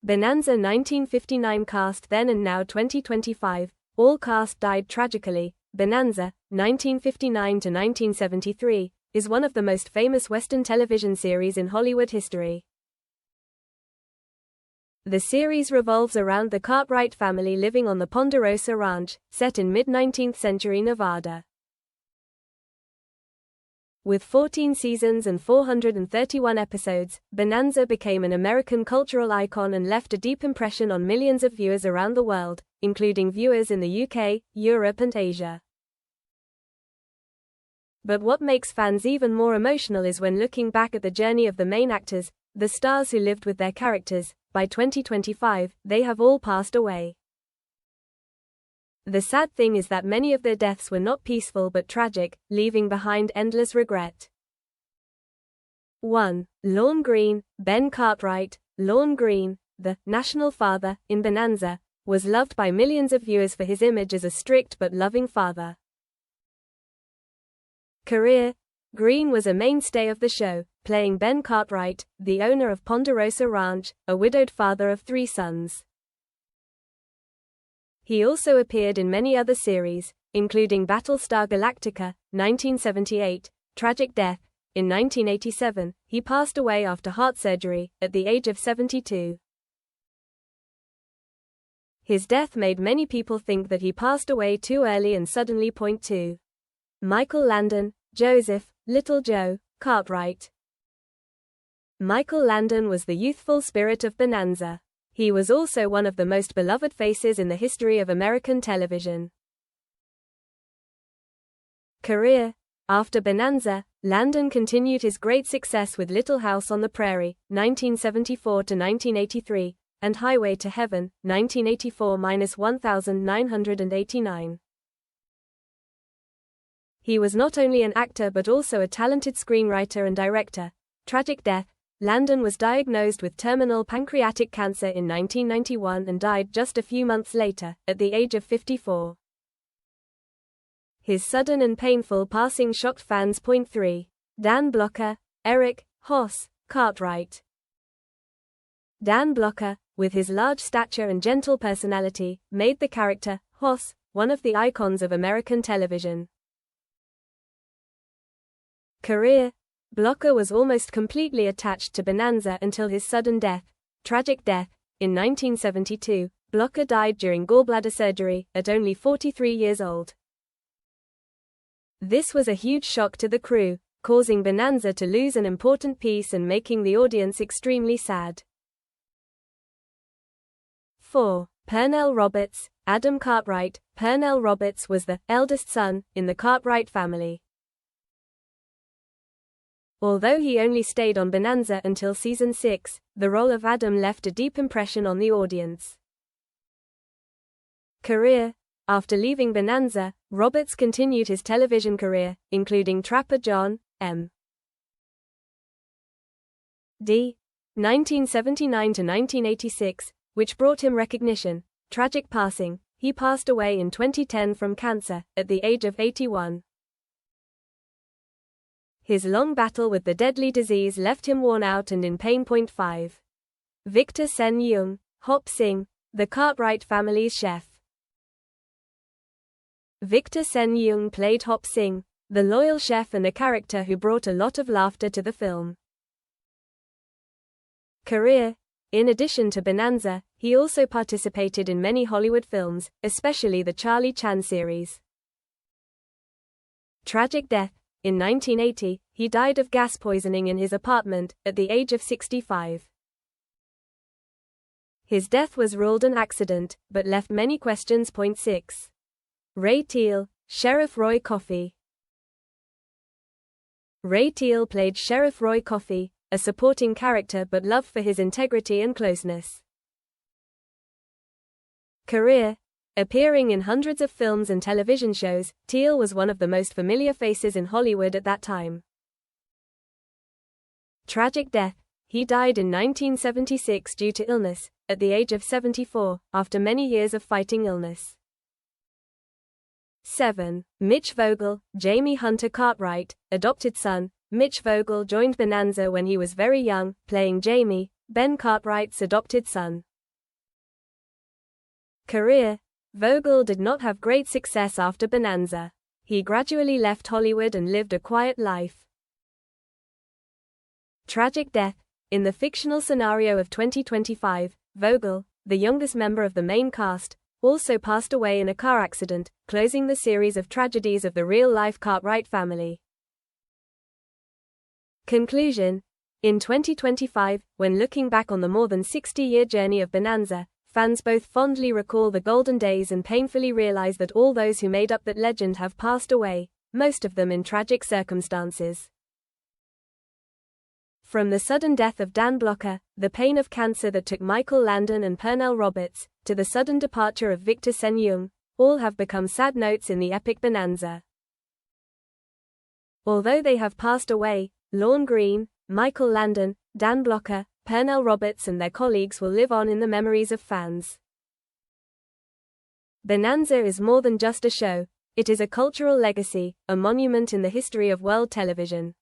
Bonanza 1959 cast then and now 2025, all cast died tragically. Bonanza, 1959 to 1973, is one of the most famous Western television series in Hollywood history. The series revolves around the Cartwright family living on the Ponderosa Ranch, set in mid-19th century Nevada. With 14 seasons and 431 episodes, Bonanza became an American cultural icon and left a deep impression on millions of viewers around the world, including viewers in the UK, Europe and Asia. But what makes fans even more emotional is when looking back at the journey of the main actors, the stars who lived with their characters. By 2025, they have all passed away. The sad thing is that many of their deaths were not peaceful but tragic, leaving behind endless regret. 1. Lorne Greene. Ben Cartwright, Lorne Greene, the national father in Bonanza, was loved by millions of viewers for his image as a strict but loving father. Career. Greene was a mainstay of the show, playing Ben Cartwright, the owner of Ponderosa Ranch, a widowed father of 3 sons. He also appeared in many other series, including Battlestar Galactica, 1978, Tragic Death. In 1987, he passed away after heart surgery, at the age of 72. His death made many people think that he passed away too early and suddenly. 2. Michael Landon, Joseph, Little Joe, Cartwright. Michael Landon was the youthful spirit of Bonanza. He was also one of the most beloved faces in the history of American television. Career. After Bonanza, Landon continued his great success with Little House on the Prairie, 1974 to 1983, and Highway to Heaven, 1984-1989. He was not only an actor but also a talented screenwriter and director. Tragic Death. Landon was diagnosed with terminal pancreatic cancer in 1991 and died just a few months later, at the age of 54. His sudden and painful passing shocked fans. 3. Dan Blocker, Eric Hoss Cartwright. Dan Blocker, with his large stature and gentle personality, made the character, Hoss, one of the icons of American television. Career. Blocker was almost completely attached to Bonanza until his sudden death, Tragic Death. In 1972, Blocker died during gallbladder surgery, at only 43 years old. This was a huge shock to the crew, causing Bonanza to lose an important piece and making the audience extremely sad. 4. Pernell Roberts, Adam Cartwright. Pernell Roberts was the eldest son in the Cartwright family. Although he only stayed on Bonanza until season 6, the role of Adam left a deep impression on the audience. Career. After leaving Bonanza, Roberts continued his television career, including Trapper John, M. D. 1979 to 1986, which brought him recognition. Tragic passing. He passed away in 2010 from cancer, at the age of 81. His long battle with the deadly disease left him worn out and in pain. 5. Victor Sen Young, Hop Sing, the Cartwright family's chef. Victor Sen Young played Hop Sing, the loyal chef and a character who brought a lot of laughter to the film. Career. In addition to Bonanza, he also participated in many Hollywood films, especially the Charlie Chan series. Tragic Death. In 1980, he died of gas poisoning in his apartment, at the age of 65. His death was ruled an accident, but left many questions. 6. Ray Teal, Sheriff Roy Coffey. Ray Teal played Sheriff Roy Coffey, a supporting character but loved for his integrity and closeness. Career. Appearing in hundreds of films and television shows, Teal was one of the most familiar faces in Hollywood at that time. Tragic Death. He died in 1976 due to illness, at the age of 74, after many years of fighting illness. 7. Mitch Vogel, Jamie Hunter Cartwright, adopted son. Mitch Vogel joined Bonanza when he was very young, playing Jamie, Ben Cartwright's adopted son. Career. Vogel did not have great success after Bonanza. He gradually left Hollywood and lived a quiet life. Tragic death. In the fictional scenario of 2025, Vogel, the youngest member of the main cast, also passed away in a car accident, closing the series of tragedies of the real-life Cartwright family. Conclusion. In 2025, when looking back on the more than 60-year journey of Bonanza, fans both fondly recall the golden days and painfully realize that all those who made up that legend have passed away, most of them in tragic circumstances. From the sudden death of Dan Blocker, the pain of cancer that took Michael Landon and Pernell Roberts, to the sudden departure of Victor Sen-Yung, all have become sad notes in the epic Bonanza. Although they have passed away, Lorne Greene, Michael Landon, Dan Blocker, Pernell Roberts and their colleagues will live on in the memories of fans. Bonanza is more than just a show, it is a cultural legacy, a monument in the history of world television.